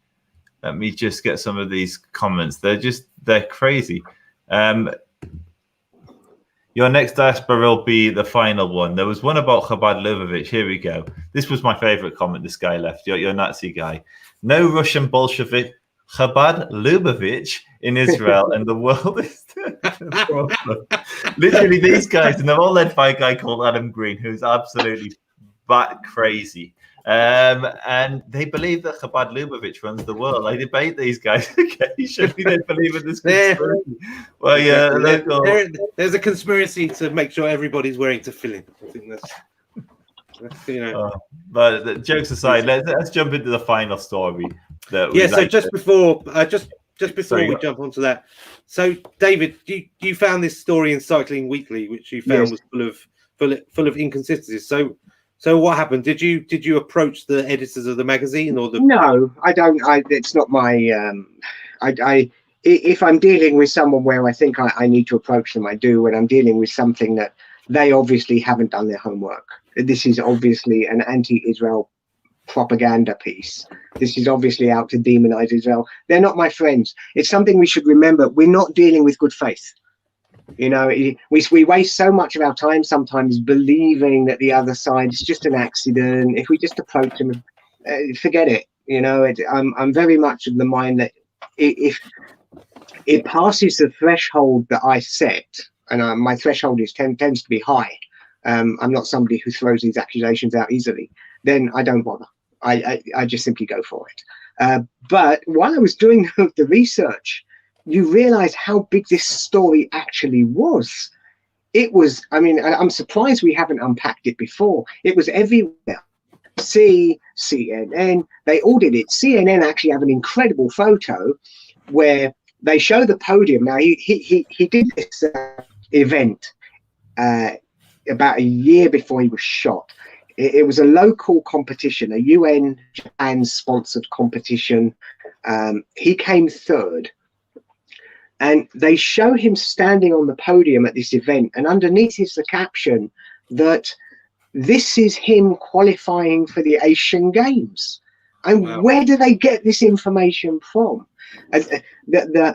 just get some of these comments. They're crazy. Your next diaspora will be the final one. There was one about Chabad Lubavitch. Here we go. This was my favorite comment this guy left. Your Nazi guy. No Russian Bolshevik Chabad Lubavitch in Israel, and the world is the problem. Literally, these guys, and they're all led by a guy called Adam Green, who's absolutely bat crazy. And they believe that Chabad Lubavitch runs the world. I debate these guys occasionally. They believe in this conspiracy. Well, yeah, there's a conspiracy to make sure everybody's wearing tefillin. I think that's but the jokes aside, let's jump into the final story. So just before we jump onto that, so David, you found this story in Cycling Weekly, which you found was full of inconsistencies. So what happened? Did you approach the editors of the magazine or the? No, I don't. It's not my. If I'm dealing with someone where I think I need to approach them, I do. When I'm dealing with something that they obviously haven't done their homework. This is obviously an anti-Israel propaganda piece. This is obviously out to demonize Israel. They're not my friends. It's something we should remember. We're not dealing with good faith. You know, we waste so much of our time sometimes believing that the other side is just an accident. If we just approach them, forget it. You know, I'm very much of the mind that if it passes the threshold that I set, and my threshold tends to be high. I'm not somebody who throws these accusations out easily. Then I don't bother. I just simply go for it. But while I was doing the research, you realize how big this story actually was. It was, I mean, I'm surprised we haven't unpacked it before. It was everywhere. CNN, they all did it. CNN actually have an incredible photo where they show the podium. Now, he did this event about a year before he was shot. It was a local competition, a UN Japan sponsored competition. He came third. And they show him standing on the podium at this event, and underneath is the caption that this is him qualifying for the Asian Games. And wow. Where do they get this information from?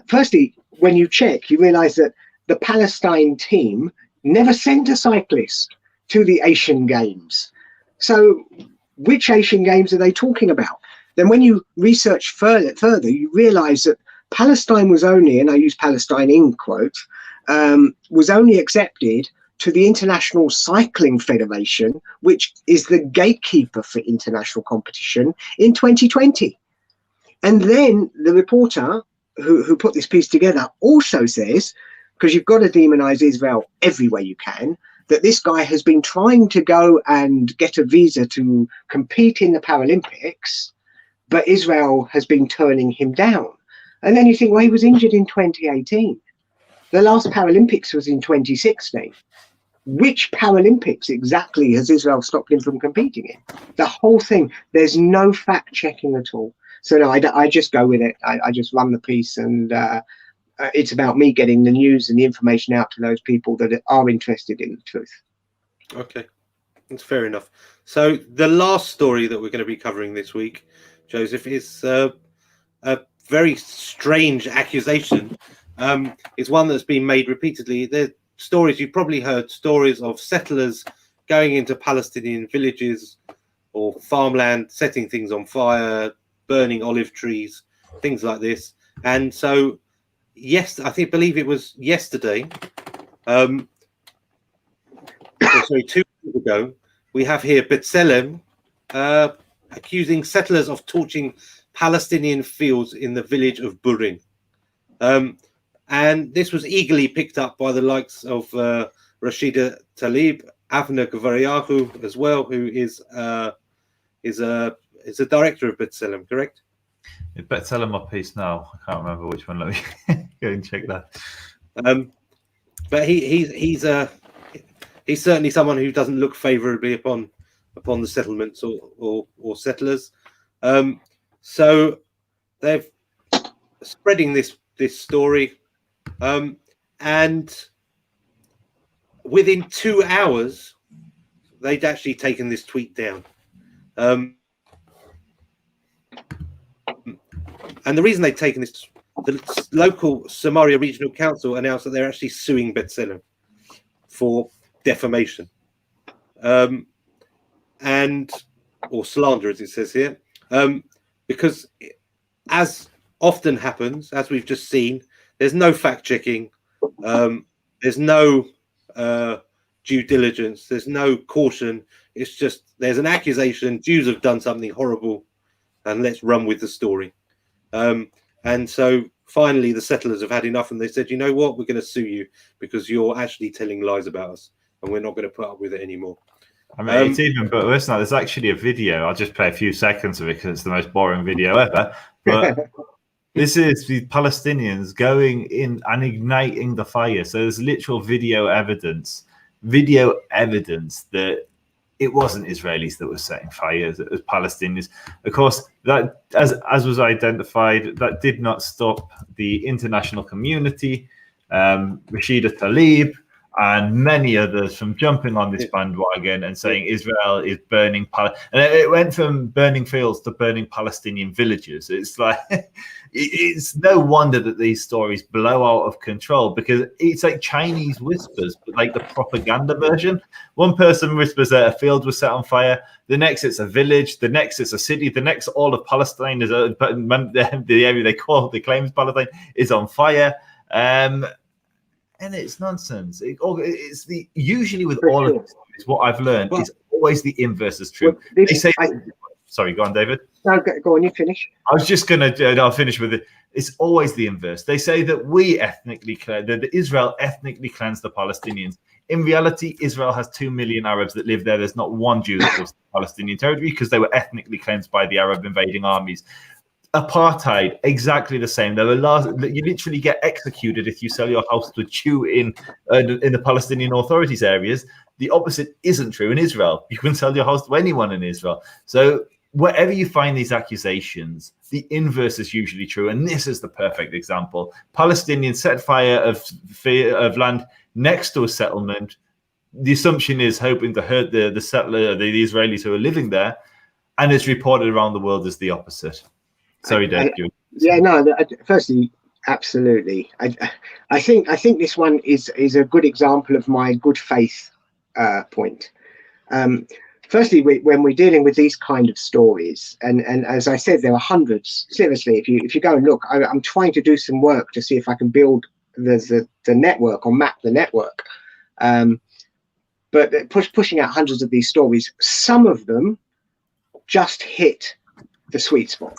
Firstly, when you check, you realize that the Palestine team never sent a cyclist to the Asian Games. So which Asian Games are they talking about? Then when you research further, you realize that Palestine was only, and I use Palestine in quotes, was only accepted to the International Cycling Federation, which is the gatekeeper for international competition, in 2020. And then the reporter who put this piece together also says, because you've got to demonize Israel everywhere you can, that this guy has been trying to go and get a visa to compete in the Paralympics, but Israel has been turning him down. And then you think, well, he was injured in 2018. The last Paralympics was in 2016. Which Paralympics exactly has Israel stopped him from competing in? The whole thing, there's no fact checking at all. So no, I just go with it. I just run the piece, and it's about me getting the news and the information out to those people that are interested in the truth. Okay, that's fair enough. So the last story that we're going to be covering this week, Joseph, is a very strange accusation. It's one that's been made repeatedly. The stories, you've probably heard stories of settlers going into Palestinian villages or farmland, setting things on fire, burning olive trees, things like this. And so, yes, believe it was yesterday, sorry, 2 weeks ago, we have here B'Tselem accusing settlers of torching Palestinian fields in the village of Burin. And this was eagerly picked up by the likes of Rashida Tlaib, Avner Gvaryahu as well, who is a director of B'Tselem, correct? It's B'Tselem my piece now. I can't remember which one. Let me go and check that. But he's certainly someone who doesn't look favourably upon the settlements or settlers. So they're spreading this story, and within 2 hours, they'd actually taken this tweet down. And the reason they've taken this, the local Samaria Regional Council announced that they're actually suing B'Tselem for defamation, or slander, as it says here, because as often happens, as we've just seen, there's no fact checking, there's no due diligence, there's no caution. It's just there's an accusation, Jews have done something horrible, and let's run with the story. And so finally the settlers have had enough, and they said, you know what, we're going to sue you because you're actually telling lies about us, and we're not going to put up with it anymore. I mean, it's even but worse now. There's actually a video. I'll just play a few seconds of it because it's the most boring video ever. But this is the Palestinians going in and igniting the fire. So there's literal video evidence that it wasn't Israelis that were setting fires, it was Palestinians. Of course, that as was identified, that did not stop the international community, Rashida Tlaib, and many others from jumping on this bandwagon and saying Israel is burning and it went from burning fields to burning Palestinian villages. It's like it's no wonder that these stories blow out of control, because it's like Chinese whispers, but like the propaganda version. One person whispers that a field was set on fire, the next it's a village, the next it's a city, the next all of Palestine is the area they claim is Palestine is on fire. And it's nonsense. It's usually with all of this, what I've learned is always the inverse is true. They say, sorry, go on, David. No, go on, you finish. I was just going to, I'll finish with it. It's always the inverse. They say that that Israel ethnically cleansed the Palestinians. In reality, Israel has 2 million Arabs that live there. There's not one Jew that lives in Palestinian territory because they were ethnically cleansed by the Arab invading armies. Apartheid, exactly the same. There were you literally get executed if you sell your house to a Jew in the Palestinian authorities areas. The opposite isn't true in Israel. You can sell your house to anyone in Israel. So wherever you find these accusations, the inverse is usually true. And this is the perfect example. Palestinians set fire of land next to a settlement. The assumption is hoping to hurt the settler, the Israelis who are living there. And it's reported around the world as the opposite. Sorry, Dave. Firstly, absolutely. I think this one is a good example of my good faith point. Firstly, when we're dealing with these kind of stories, and as I said, there are hundreds. Seriously, if you go and look, I'm trying to do some work to see if I can build the network or map the network. But pushing out hundreds of these stories, some of them just hit the sweet spot.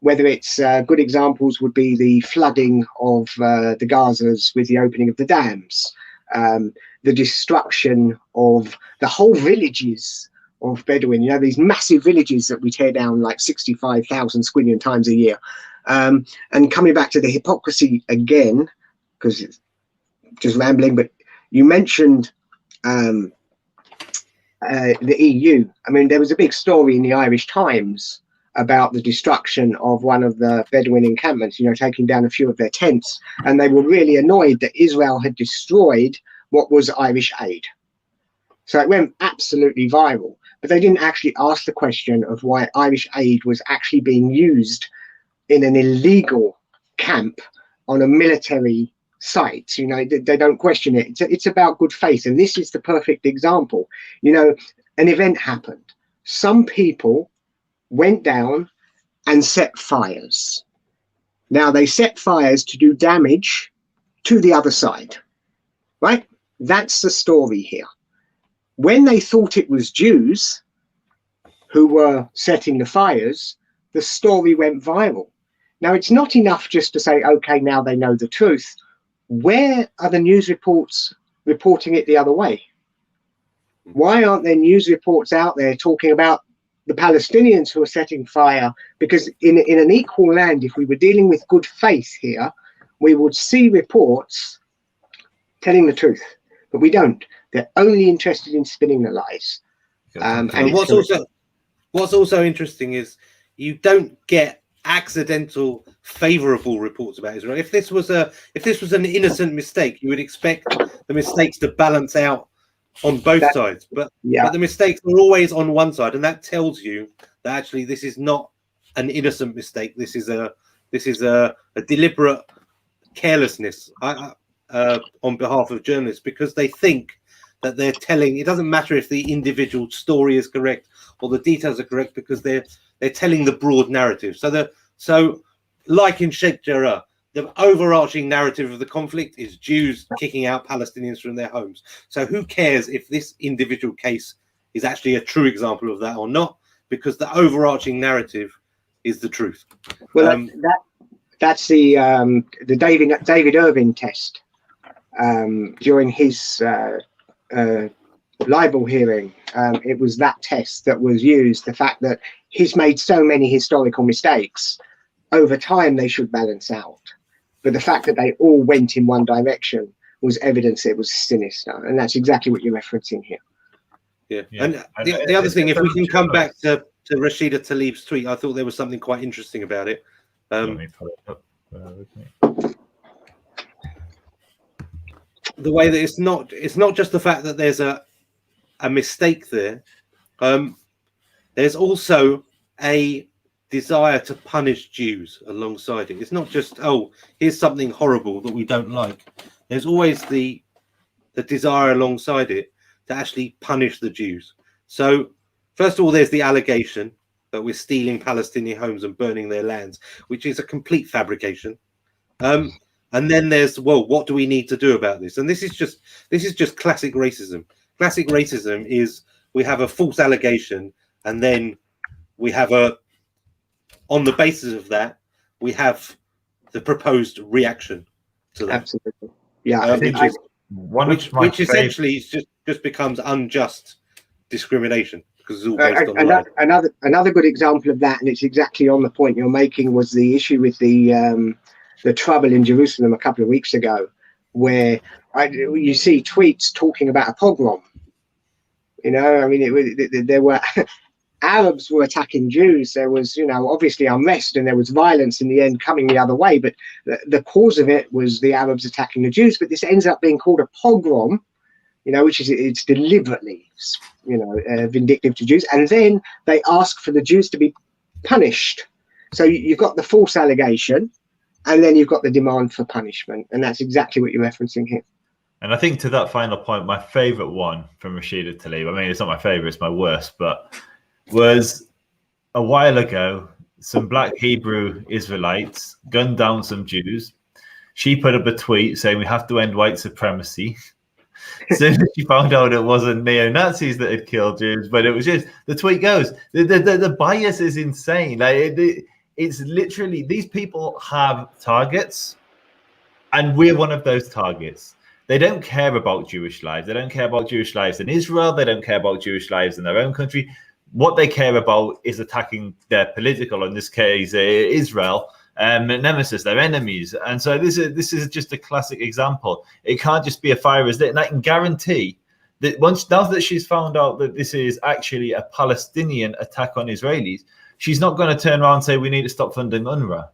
Whether it's good examples would be the flooding of the Gazas with the opening of the dams, the destruction of the whole villages of Bedouin, these massive villages that we tear down like 65,000 squillion times a year. And coming back to the hypocrisy again, because it's just rambling, but you mentioned the EU. I mean, there was a big story in the Irish Times about the destruction of one of the Bedouin encampments, taking down a few of their tents. And they were really annoyed that Israel had destroyed what was Irish aid. So it went absolutely viral. But they didn't actually ask the question of why Irish aid was actually being used in an illegal camp on a military site. They don't question it. It's about good faith. And this is the perfect example. An event happened. Some people went down and set fires. Now, they set fires to do damage to the other side, right? That's the story here. When they thought it was Jews who were setting the fires, the story went viral. Now, it's not enough just to say, okay, now they know the truth. Where are the news reports reporting it the other way? Why aren't there news reports out there talking about the Palestinians who are setting fire? Because in an equal land, if we were dealing with good faith here, we would see reports telling the truth, but we don't. They're only interested in spinning the lies. And what's also interesting is you don't get accidental favorable reports about Israel. If this was an innocent mistake, you would expect the mistakes to balance out on both sides, but the mistakes are always on one side, and that tells you that actually this is not an innocent mistake. This is a deliberate carelessness on behalf of journalists, because they think that they're telling. It doesn't matter if the individual story is correct or the details are correct, because they're telling the broad narrative. So like in Sheikh Jarrah, the overarching narrative of the conflict is Jews kicking out Palestinians from their homes. So who cares if this individual case is actually a true example of that or not? Because the overarching narrative is the truth. Well, that's the David Irving test during his libel hearing. It was that test that was used. The fact that he's made so many historical mistakes, over time they should balance out. But the fact that they all went in one direction was evidence it was sinister, and that's exactly what you're referencing here. Yeah. And the other thing, if we can come back to Rashida Tlaib's tweet, I thought there was something quite interesting about it. Let me pull it up. The way that it's not just the fact that there's a mistake there. There's also a desire to punish Jews alongside it. It's not just, oh, here's something horrible that we don't like. There's always the desire alongside it to actually punish the Jews. So first of all, there's the allegation that we're stealing Palestinian homes and burning their lands, which is a complete fabrication. And then there's, well, what do we need to do about this? And this is just classic racism. Classic racism is we have a false allegation, and then we have on the basis of that, we have the proposed reaction to that. Absolutely. Yeah. Which essentially just becomes unjust discrimination, because it's all based on lie. Another good example of that, and it's exactly on the point you're making, was the issue with the trouble in Jerusalem a couple of weeks ago, where you see tweets talking about a pogrom. There were Arabs were attacking Jews. There was, obviously unrest, and there was violence in the end coming the other way. But the cause of it was the Arabs attacking the Jews. But this ends up being called a pogrom, which is it's deliberately, vindictive to Jews. And then they ask for the Jews to be punished. So you've got the false allegation, and then you've got the demand for punishment. And that's exactly what you're referencing here. And I think to that final point, my favorite one from Rashida Tlaib, I mean, it's not my favorite, it's my worst, but was a while ago, some black Hebrew Israelites gunned down some Jews. She put up a tweet saying we have to end white supremacy. So she found out it wasn't neo-Nazis that had killed Jews, but it was just, the tweet goes, the bias is insane. It's literally, these people have targets, and we're one of those targets. They don't care about Jewish lives. They don't care about Jewish lives in Israel. They don't care about Jewish lives in their own country. What they care about is attacking their political, in this case, Israel, nemesis, their enemies. And so this is just a classic example. It can't just be a fire as lit. And I can guarantee now that she's found out that this is actually a Palestinian attack on Israelis, she's not going to turn around and say we need to stop funding UNRWA.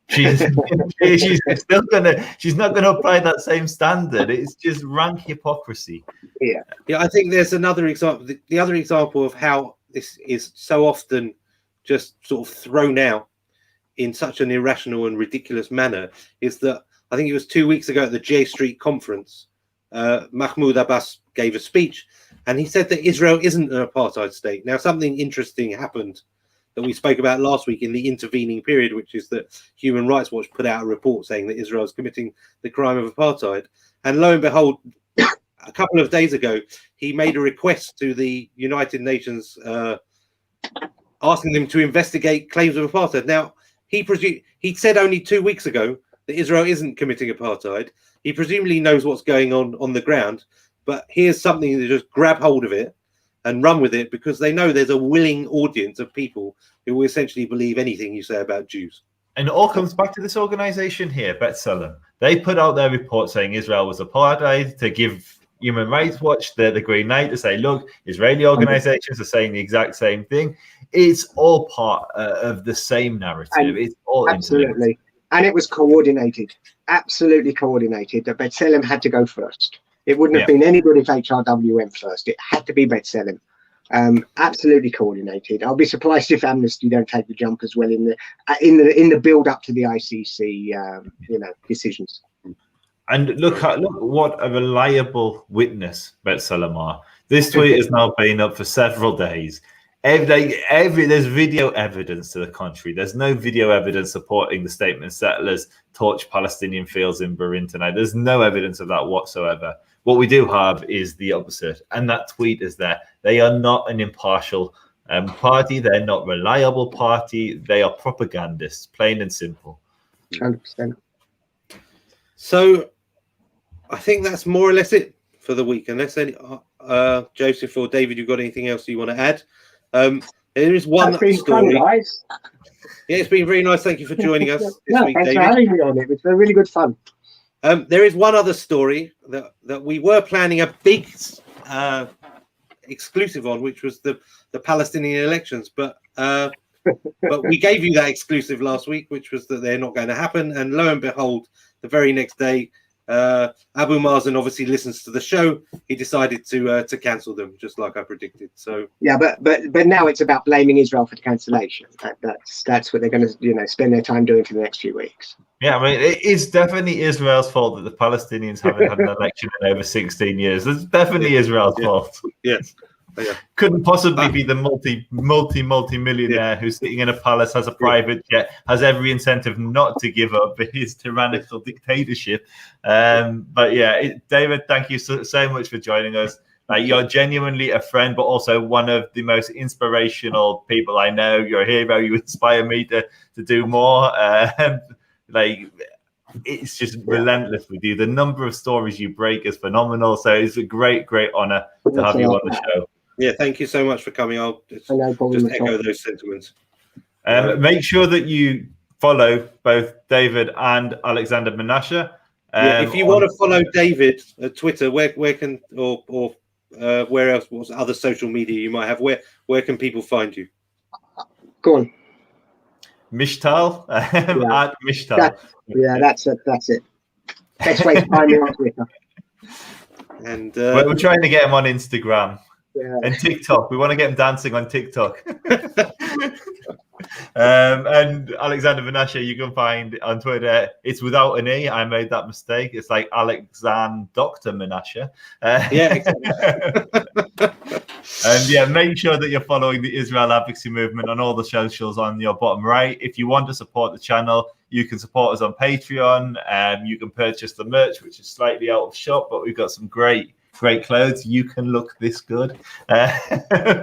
She's not going to apply that same standard. It's just rank hypocrisy. Yeah. I think there's another example. The other example of how this is so often just sort of thrown out in such an irrational and ridiculous manner is that I think it was 2 weeks ago at the J Street conference, Mahmoud Abbas gave a speech, and he said that Israel isn't an apartheid state. Now, something interesting happened that we spoke about last week in the intervening period, which is that Human Rights Watch put out a report saying that Israel is committing the crime of apartheid. And lo and behold, a couple of days ago, he made a request to the United Nations asking them to investigate claims of apartheid. Now, he said only 2 weeks ago that Israel isn't committing apartheid. He presumably knows what's going on the ground, but here's something to just grab hold of it and run with it, because they know there's a willing audience of people who will essentially believe anything you say about Jews. And it all comes back to this organization here, B'Tselem. They put out their report saying Israel was apartheid to give Human Rights Watch the green light to say, look, Israeli organizations are saying the exact same thing. It's all part of the same narrative. It's all absolutely. And it was coordinated, absolutely coordinated. The B'Tselem had to go first. It wouldn't have been any good if HRW went first. It had to be B'Tselem. Absolutely coordinated. I'll be surprised if Amnesty don't take the jump as well in the build up to the ICC, decisions. And look what a reliable witness B'Tselem are. This tweet has now been up for several days. There's video evidence to the contrary. There's no video evidence supporting the statement settlers torched Palestinian fields in Bahrain tonight. There's no evidence of that whatsoever. What we do have is the opposite, and that tweet is there. They are not an impartial party. They're not reliable party. They are propagandists, plain and simple. 100%. So I think that's more or less it for the week. Unless any, Joseph or David, you've got anything else you want to add? There is one story. Fun, guys. Yeah, it's been very nice. Thank you for joining us this week, thanks David. for having me on it. It's been really good fun. There is one other story that we were planning a big exclusive on, which was the Palestinian elections, but we gave you that exclusive last week, which was that they're not going to happen. And lo and behold, the very next day, Abu Mazen obviously listens to the show. He decided to cancel them, just like I predicted. So yeah, but now it's about blaming Israel for the cancellation. That's what they're going to spend their time doing for the next few weeks. Yeah, I mean, it's definitely Israel's fault that the Palestinians haven't had an election in over 16 years. It's definitely Israel's fault. Yes. Yeah. Couldn't possibly be the multi-millionaire who's sitting in a palace, has a private jet, has every incentive not to give up his tyrannical dictatorship. But yeah, David, thank you so much for joining us. You're genuinely a friend, but also one of the most inspirational people I know. You're a hero. You inspire me to do more. It's just relentless with you. The number of stories you break is phenomenal. So it's a great honor to have you on the show. Yeah, thank you so much for coming. I'll just echo those sentiments. Make sure that you follow both David and Alexander Menashe. If you want to follow David at Twitter, where can or where else? What other social media you might have? Where can people find you? Go on. Mishtal at Mishtal. That's it. Best way to find me on Twitter. And we're trying to get him on Instagram. Yeah. And TikTok. We want to get him dancing on TikTok. And Alexander Menashe, you can find on Twitter. It's without an E. I made that mistake. It's like Alexander Dr. Menashe. Yeah, exactly. And make sure that you're following the Israel Advocacy Movement on all the socials on your bottom right. If you want to support the channel, you can support us on Patreon. You can purchase the merch, which is slightly out of shop, but we've got some great clothes. You can look this good.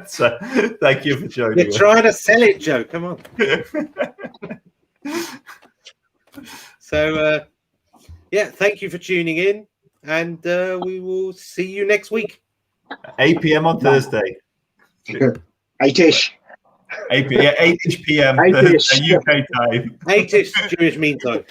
So thank you for joining us. You're trying to sell it, Joe. Come on. So, thank you for tuning in, and we will see you next week. 8 p.m. on Thursday. 8-ish. 8-ish p.m. UK time. 8-ish Jewish mean time.